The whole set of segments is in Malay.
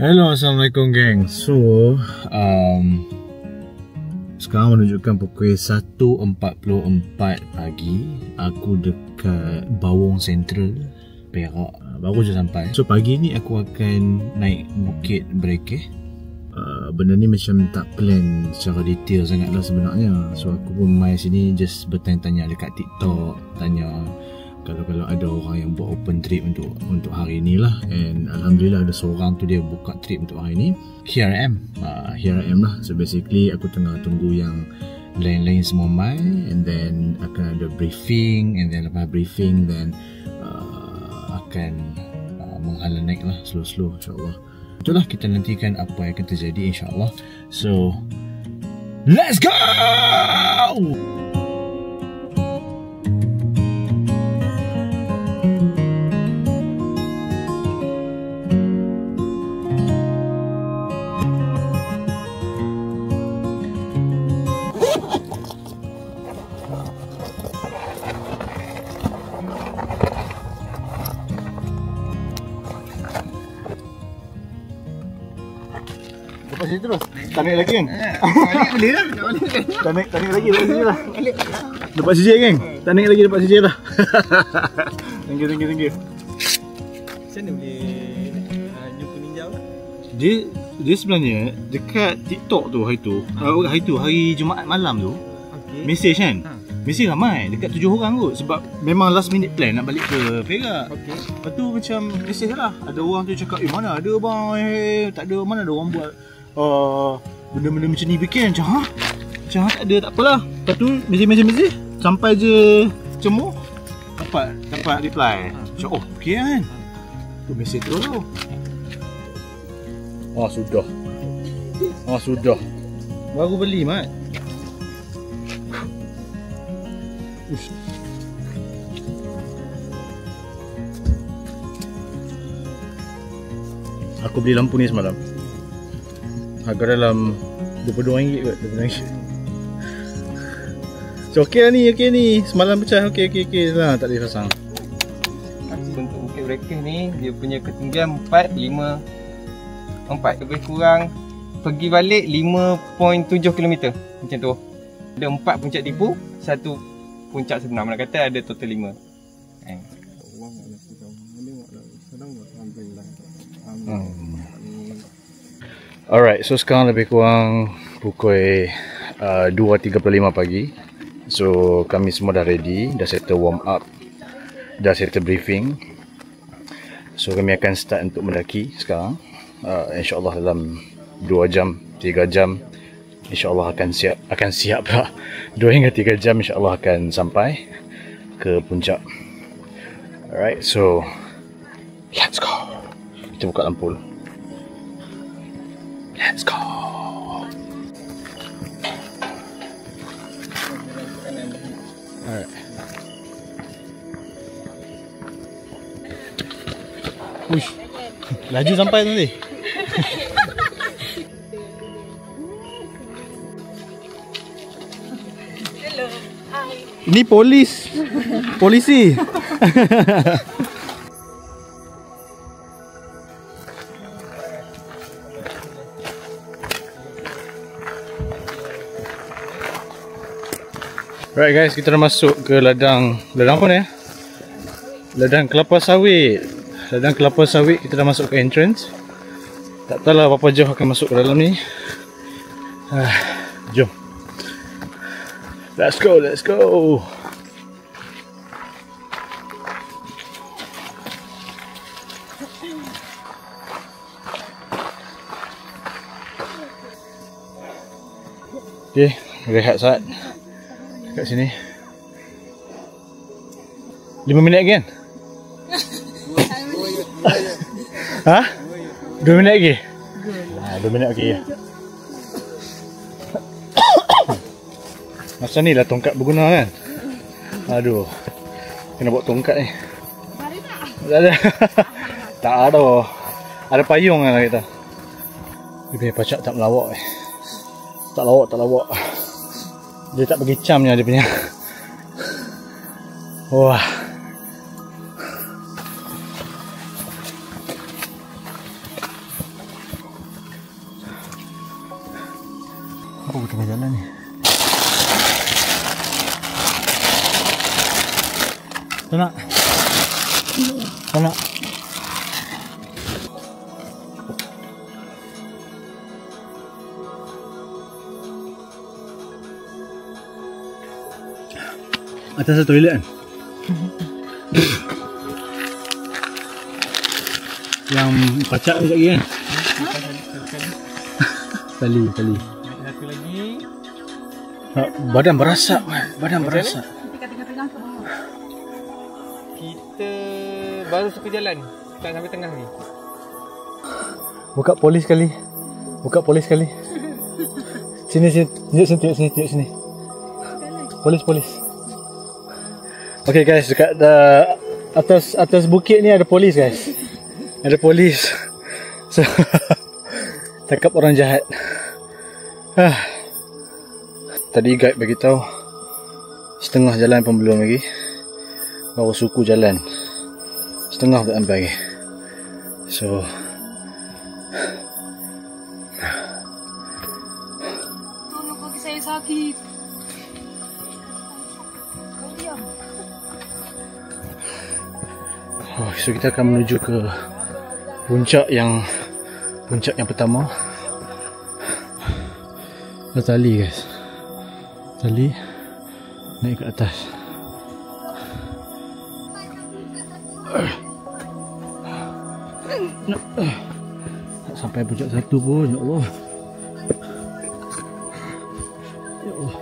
Hello, Assalamualaikum geng. So, sekarang menunjukkan pukul 1.44 pagi. Aku dekat Bawong Central, Perak. Baru je sampai. So, pagi ni aku akan naik Bukit Berekeh. Benda ni macam tak plan secara detail sangat lah sebenarnya. So, aku pun main sini just bertanya-tanya dekat TikTok, tanya kalau ada orang yang buat open trip untuk hari ni lah. And Alhamdulillah ada seorang tu dia buka trip untuk hari ni. Here I am lah. So basically aku tengah tunggu yang lain-lain semua mai, and then akan ada briefing, and then lepas briefing then akan menghala naik lah slow-slow insyaAllah. Itulah, kita nantikan apa yang akan terjadi insyaAllah. So let's go! Lepas sini terus? Tarik lagi kan? Balik boleh lah. Tarik lagi lepas sini lah. Lepas sini kan? Tarik lagi lepas sini lah. Thank you. Macam mana boleh jumpa ninja lah? Dia sebenarnya dekat TikTok tu hari Jumaat malam tu, mesej kan? Mesej ramai, dekat 7 orang kot. Sebab memang last minute plan nak balik ke Perak. Lepas tu macam mesej lah, ada orang tu cakap, mana ada bang, tak ada, mana ada orang buat benda-benda macam ni bikin. Macam tak ada, tak apalah. Lepas tu mesej sampai je cemur dapat reply. Macam okey kan. Tu mesej tu sudah baru beli mat. Aku beli lampu ni semalam. Harga dalam RM22 kot, RM22. So okey lah ni, semalam pecah, okey lah, tak boleh pasang. Bentuk Bukit Berekeh ni, dia punya ketinggian 454, lebih kurang pergi balik 5.7 km macam tu. Ada 4 puncak tipu, 1 puncak sebenar. Mana kata ada total 5. Alright, so sekarang lebih kurang pukul 2.35 pagi. So kami semua dah ready, dah settle warm up, dah settle briefing. So kami akan start untuk mendaki sekarang. InsyaAllah dalam 2 jam, 3 jam InsyaAllah akan siap lah. 2 hingga 3 jam insyaAllah akan sampai ke puncak. Alright, so let's go. Kita buka lampu. Let's go. Alright. Uish, laju sampai tadi. Ini polisi. Alright guys, kita dah masuk ke ladang apa ni? Ladang kelapa sawit. Kita dah masuk ke entrance. Tak tahulah berapa jauh akan masuk ke dalam ni. Jom. Let's go. Okay, rehat saat kat sini. 5 minit lagi kan? 2 minit lagi? 2 minit lagi ya. Macam ni lah tongkat berguna kan? Aduh, kena bawa tongkat ni. Tak ada. Tak ada. Ada payung lah kita. Dia punya pacak tak melawak. Tak lawak. Dia tak bagi camnya dia punya. Wah. Oh, tengah jalan ni. Tak nak? Tak nak? Atas toilet kan? Yang pacak sekejap lagi kan? Kali. Satu lagi. Badan berasak. Badan berasak. Kita baru suka jalan. Tak sampai tengah ni. Buka polis sekali. Sini. Tunjuk sini. Polis. Okay guys, dekat atas bukit ni ada polis guys. Ada polis. So, tangkap orang jahat. Tadi guide bagi tahu setengah jalan pun belum lagi. Baru suku jalan. Setengah tak sampai lagi. So tolong kaki saya sakit. Kau diam. So kita akan menuju ke puncak yang pertama. Ada tali guys. Tali naik ke atas. Tak sampai puncak 1 pun, ya Allah. Ya Allah.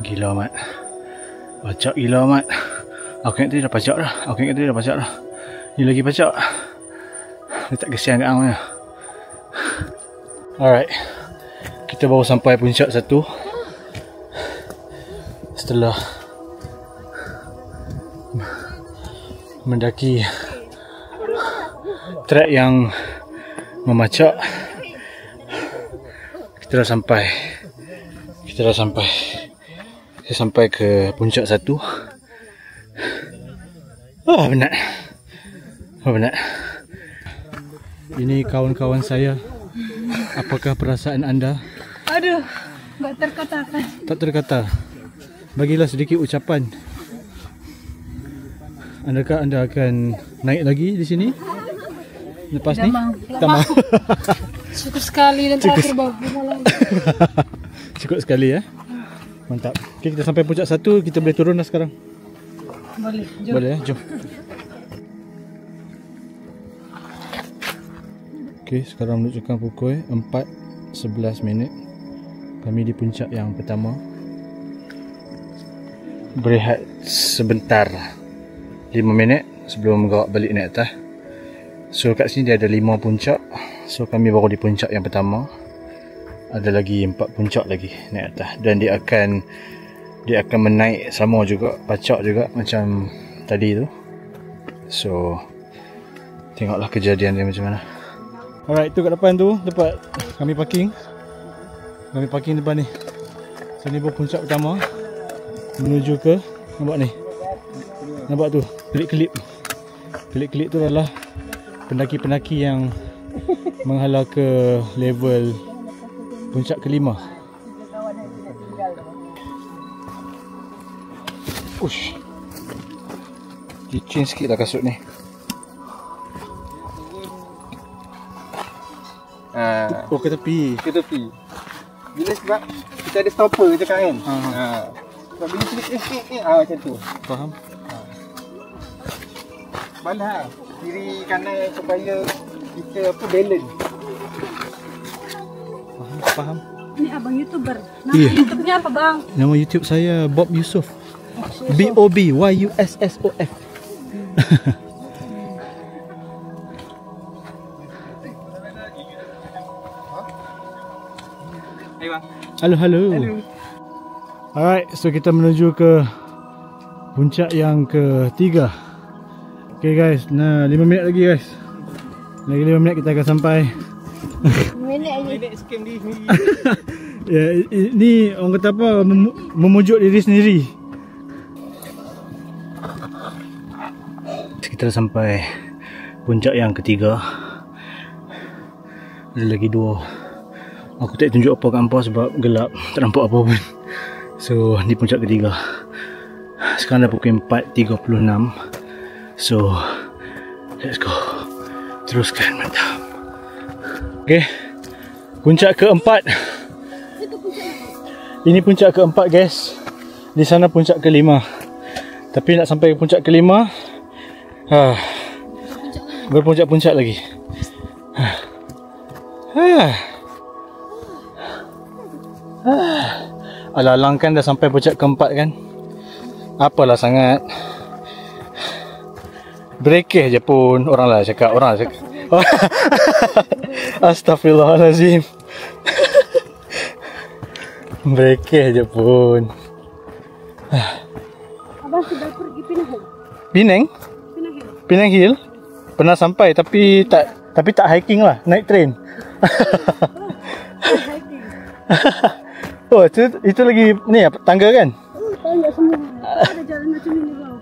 Gila amat. Pacak gila amat. Aku ingat tadi dah pacak dah. Ni lagi pacak. Dia tak kesian kat hang. Alright. Kita baru sampai puncak 1. Setelah mendaki trek yang memacak, kita dah sampai. Kita sampai ke puncak 1. Penat. Ini kawan-kawan saya. Apakah perasaan anda? Aduh, tak terkatakan. Tak terkata. Bagilah sedikit ucapan. Adakah anda akan naik lagi di sini? Lepas ni? Tak mau. Syukur sekali dan terakhir bawa malam. Cukup sekali ya. Mantap. Okay, kita sampai puncak 1, kita boleh turun dah sekarang. Boleh, jom. Boleh ya, jom. Okay, sekarang menunjukkan pukul 4:11. Kami di puncak yang pertama. Berehat sebentar 5 minit sebelum gerak balik naik atas. So kat sini dia ada 5 puncak. So kami baru di puncak yang pertama. Ada lagi 4 puncak lagi naik atas. Dan dia akan menaik sama juga, pacak juga macam tadi tu. So tengoklah kejadian dia macam mana. Alright, tu kat depan tu tempat kami parking. Kami parking depan ni. So ni puncak pertama. Menuju ke, nampak ni. Nampak tu, kelip-kelip. Kelip-kelip tu adalah pendaki-pendaki yang menghala ke level puncak ke-5. Ush. Licin sikit lah kasut ni. Oh, ke tepi. Bila sebab kita ada stopper je kan. Sebab bila slip macam tu. Faham? Balah kiri kanan supaya kita balance. Faham? Ini abang YouTuber. Nama Iya. YouTube-nya apa bang? Nama YouTube saya Bob Yusof. BOB YUSSOF. Hai bang. Halo. Alright, so kita menuju ke puncak yang ke-3. Okay guys, 5 minit lagi guys. Lagi 5 minit kita akan sampai. Minit scam diri sendiri. Ya, ini orang kata apa, memujuk diri sendiri. Kita dah sampai puncak yang ke-3. Ada lagi 2 Aku tak tunjuk apa kat hampa sebab gelap, tak nampak apa pun. So ni puncak ketiga. Sekarang dah pukul 4.36. So let's go. Teruskan, mantap. Okay, puncak keempat. Ini puncak keempat guys. Di sana puncak kelima. Tapi nak sampai puncak kelima, berpuncak-puncak lagi. Alang-alang kan dah sampai puncak keempat kan. Apalah sangat. Berekeh je pun orang lah cakap. Astaghfirullahalazim. Berekeh je pun. Abang sudah pergi Penang Hill? Penang? Penang Hill. Penang Hill? Pernah sampai tapi tak hiking lah, naik train. Hiking. Oh, itu lagi ni apa, tangga kan? Tangga semua. Ada jalan macam ini bang.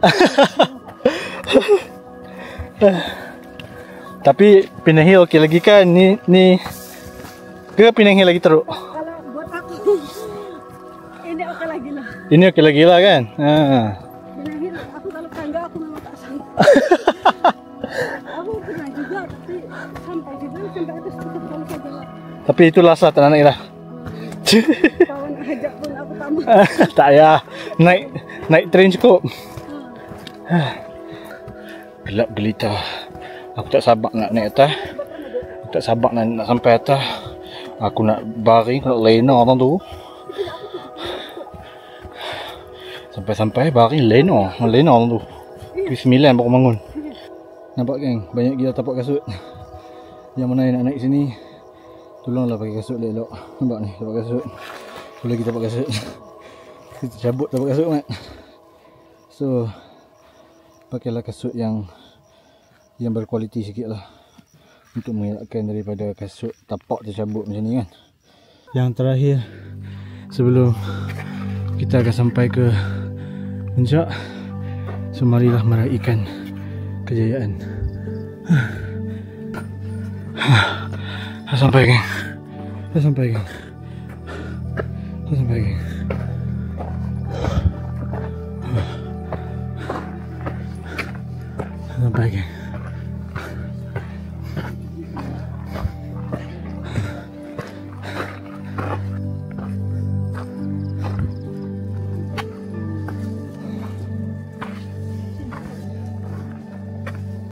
Tapi Penang Hill okey lagi kan? Ni ke Penang Hill lagi teruk? Kalau buat aku ini okey lagi lah. Ini okey lagi lah kan? Penang Hill, aku kalau tangga aku memang tak sanggup. Aku pernah juga tapi sampai atas cukup kalau saja lah. Tapi itulah sah tak nak naik lah. Kawan ajak pun aku tak mau. Tak payah. Naik train cukup. Gelap gelita. Aku tak sabar nak naik atas. Aku tak sabar nak sampai atas. Aku nak baring, aku nak lena orang tu. Sampai-sampai baring lena orang tu. Pukul 9 baru bangun. Nampak geng, banyak gila tapak kasut. Yang mana yang nak naik sini, tolonglah pakai kasut elok. Nampak ni tapak kasut. Tu lagi tapak kasut. Kita cabut tapak kasut mat. So pakailah kasut yang berkualiti sikit lah, untuk mengelakkan daripada kasut tapak tercabut macam ni kan. Yang terakhir sebelum kita akan sampai ke puncak, so marilah meraihkan kejayaan. Dah sampai geng. Dah sampai geng. Dah sampai geng. Dah sampai geng.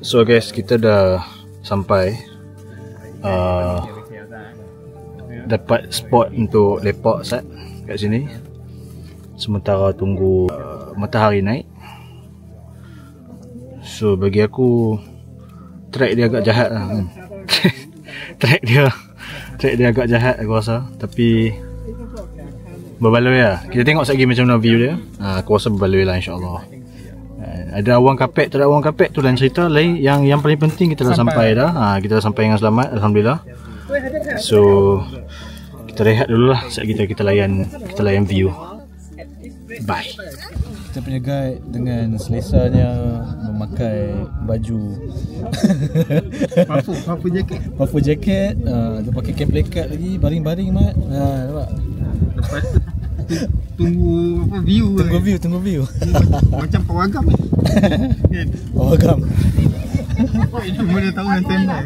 So guys, kita dah sampai. Dapat spot untuk lepak sat kat sini. Sementara tunggu matahari naik. So bagi aku track dia agak jahat lah. track dia agak jahat aku rasa. Tapi berbaloi lah. Kita tengok sekejap macam mana view dia. Aku rasa berbaloi lah insyaAllah. Ada awan kapek, tak ada awan kapek tu lain cerita. Lain yang paling penting kita dah sampai dah. Kita dah sampai dengan selamat, alhamdulillah. So kita rehat dulu lah. Sekejap kita layan view. Bye. Kita punya guide dengan selesanya memakai baju puffer jacket. Dia pakai camp lekat lagi, baring-baring mat. Nampak? Lepas tunggu apa view. Tunggu view. Macam pawagam ni. Pawagam. Itu mana tahu yang tembak.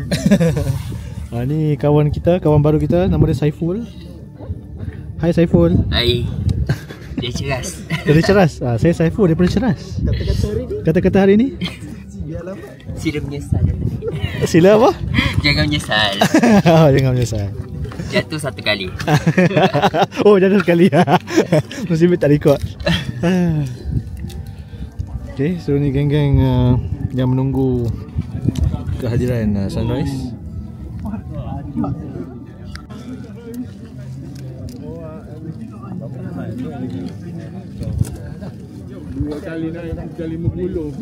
Ni kawan baru kita, nama dia Saiful. Hai Saiful. Hai. Dia ceras. Dia ceras. Saya Saiful daripada Ceras. Kata-kata hari ni? Sila menyesal. Sila apa? Jangan menyesal. Jangan menyesal. Jatuh satu kali. Oh, jatuh sekali. Musibah tak record. Okay, so ni geng-geng yang menunggu kehadiran sunrise. Dua kali naik, kali 50.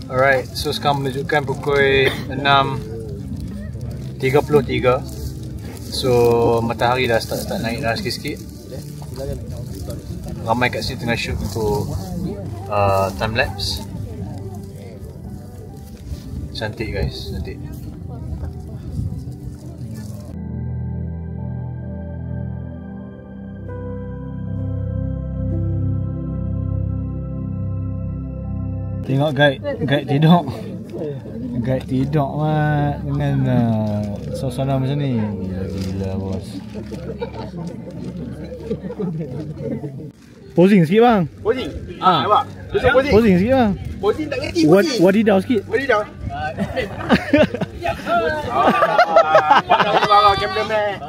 Alright, so sekarang menunjukkan pukul 6.33. So matahari dah start naik dah sikit-sikit. Ramai kat sini tengah shoot untuk time lapse. Cantik guys, cantik. Tengok guide tidur. Guide tidur mat dengan suasana macam ni. Gila bos. Posing sikit bang. Posing. Nampak? Besok posing. Posing sikit bang. Posing tak ngerti posing. Wadidaw sikit. Wadidaw. Wow, cameraman.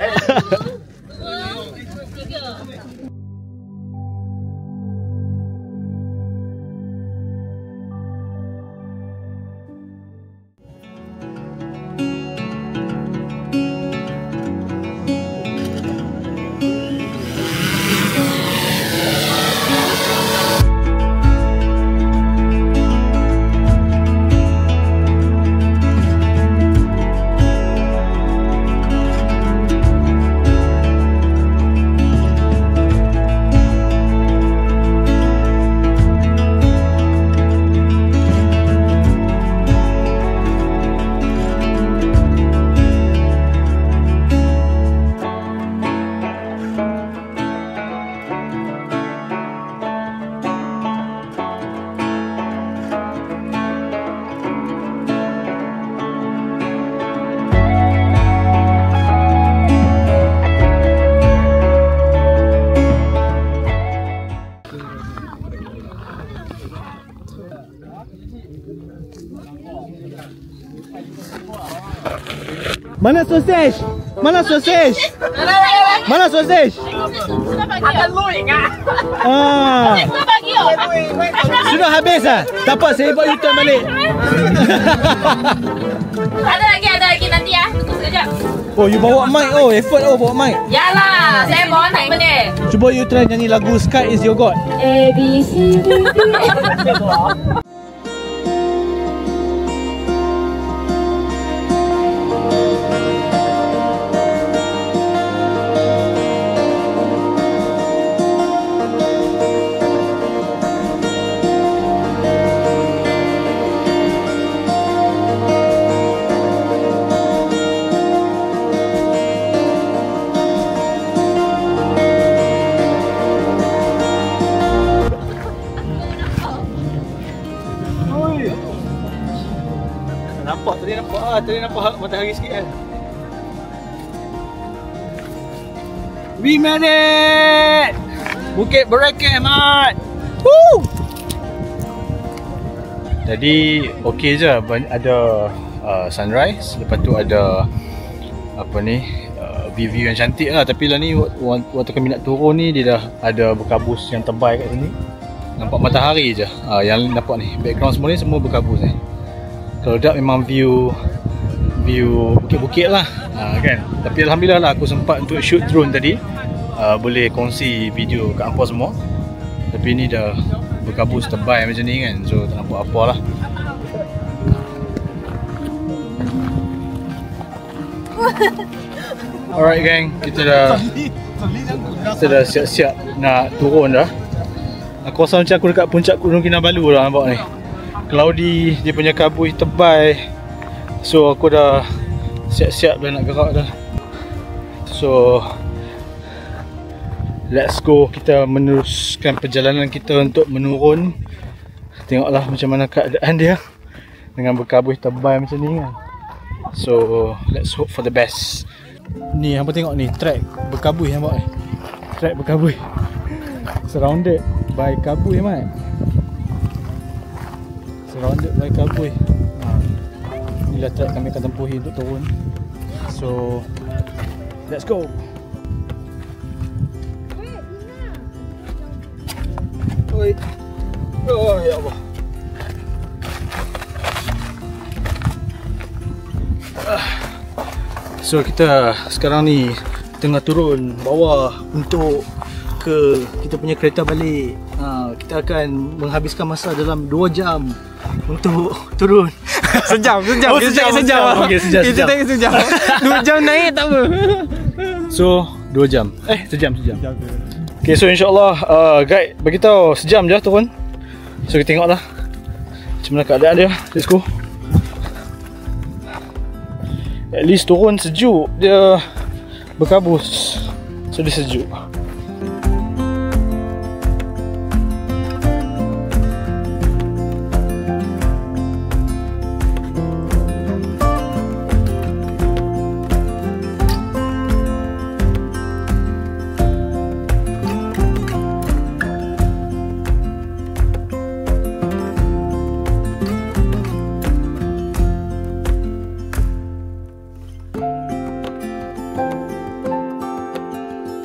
Mana sausage? Mana sausage? Mana sausage? Sudah habis ah. Tak apa, saya buat U-turn balik. Ada lagi nanti ya. Tunggu sekejap. Oh, you bawa mic. Oh, effort bawa mic. Yalah, saya bawa naik balik. Cuba you try nyanyi lagu Sky Is Your God. A B C D. Tadi nampak matahari sikit kan. We made it! Bukit Berakeh mat. Woo! Tadi okey je, ada sunrise, lepas tu ada apa ni, view yang cantik lah. Tapi lah ni waktu kami nak turun ni, dia dah ada berkabus yang tebal kat sini. Nampak matahari je. Yang nampak ni, background semua ni semua berkabus ni. Kalau tak memang view bukit-bukit lah, kan. Tapi alhamdulillah lah aku sempat untuk shoot drone tadi, boleh kongsi video kat hampa semua. Tapi ni dah berkabus tebal macam ni kan, so tak nampak apa lah. Alright gang, kita dah siap-siap nak turun dah. Aku rasa macam aku dekat puncak Gunung Kinabalu lah, nampak ni. Cloudy, dia punya kabut tebal. So aku dah siap-siap dah nak gerak dah. So let's go, kita meneruskan perjalanan kita untuk menurun. Tengoklah macam mana keadaan dia dengan berkabut tebal macam ni kan. So let's hope for the best. Ni hampa tengok ni, track berkabut nampak ni. Track berkabut. Surrounded by kabut mat. Surrounded by kabut. Inilah track kami akan tempuhi untuk turun. So let's go. Oi. Oh ya Allah. So kita sekarang ni tengah turun bawah untuk ke kita punya kereta balik. Kita akan menghabiskan masa dalam 2 jam untuk turun. Sejam. Oh, sejam. Okey, sejam. Kita tengok sejam. 2 jam naik tak apa. So 2 jam. Sejam. Okay, so insyaAllah guide beritahu sejam je turun. So kita tengoklah macam mana keadaan dia. Let's go. At least turun sejuk. Dia berkabus, so dia sejuk.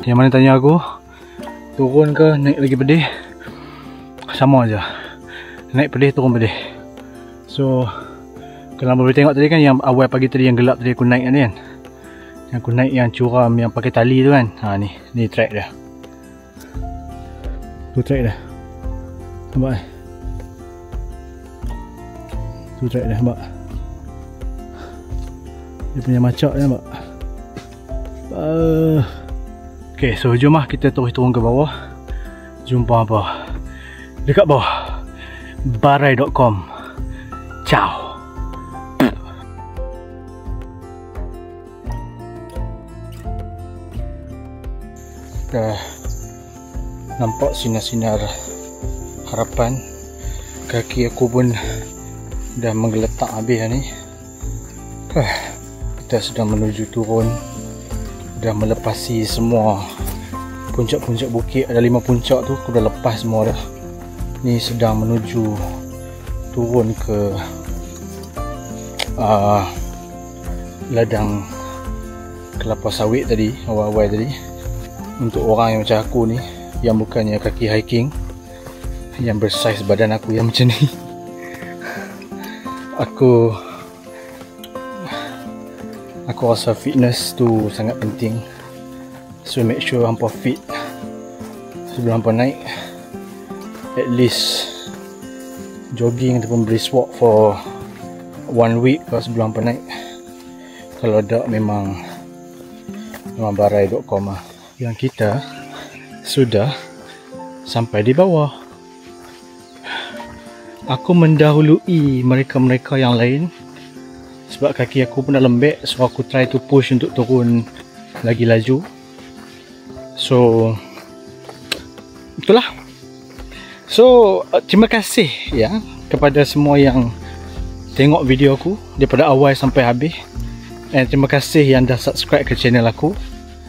Yang mana tanya aku, turun ke naik lagi pedih? Sama aja. Naik pedih, turun pedih. So, kalau boleh tengok tadi kan, yang awal pagi tadi yang gelap tadi aku naik kan. Yang aku naik yang curam yang pakai tali tu kan. Ha ni track dia. Tu track dia. Nampak eh? Tu track dia, nampak? Dia punya macak dia, nampak? Okay, so jom lah kita terus turun ke bawah. Jumpa apa dekat bawah. Barai.com. Ciao. Dah nampak sinar-sinar harapan. Kaki aku pun dah menggeletak habis ni. Kita sedang menuju turun. Dah melepasi semua puncak-puncak bukit. Ada 5 puncak tu aku dah lepas semua dah. Ni sedang menuju turun ke ladang kelapa sawit tadi, awal-awal tadi. Untuk orang yang macam aku ni, yang bukannya kaki hiking, yang bersaiz badan aku yang macam ni, aku rasa fitness tu sangat penting. So make sure hampa fit sebelum hampa naik. At least jogging ataupun brisk walk for 1 week sebelum hampa naik. Kalau tak memang barai.com lah. Yang kita sudah sampai di bawah. Aku mendahului mereka-mereka yang lain sebab kaki aku pun dah lembek, so aku try to push untuk turun lagi laju. So itulah. So terima kasih ya kepada semua yang tengok video aku daripada awal sampai habis. Dan terima kasih yang dah subscribe ke channel aku.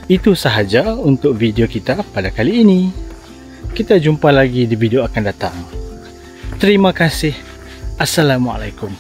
Itu sahaja untuk video kita pada kali ini. Kita jumpa lagi di video akan datang. Terima kasih. Assalamualaikum.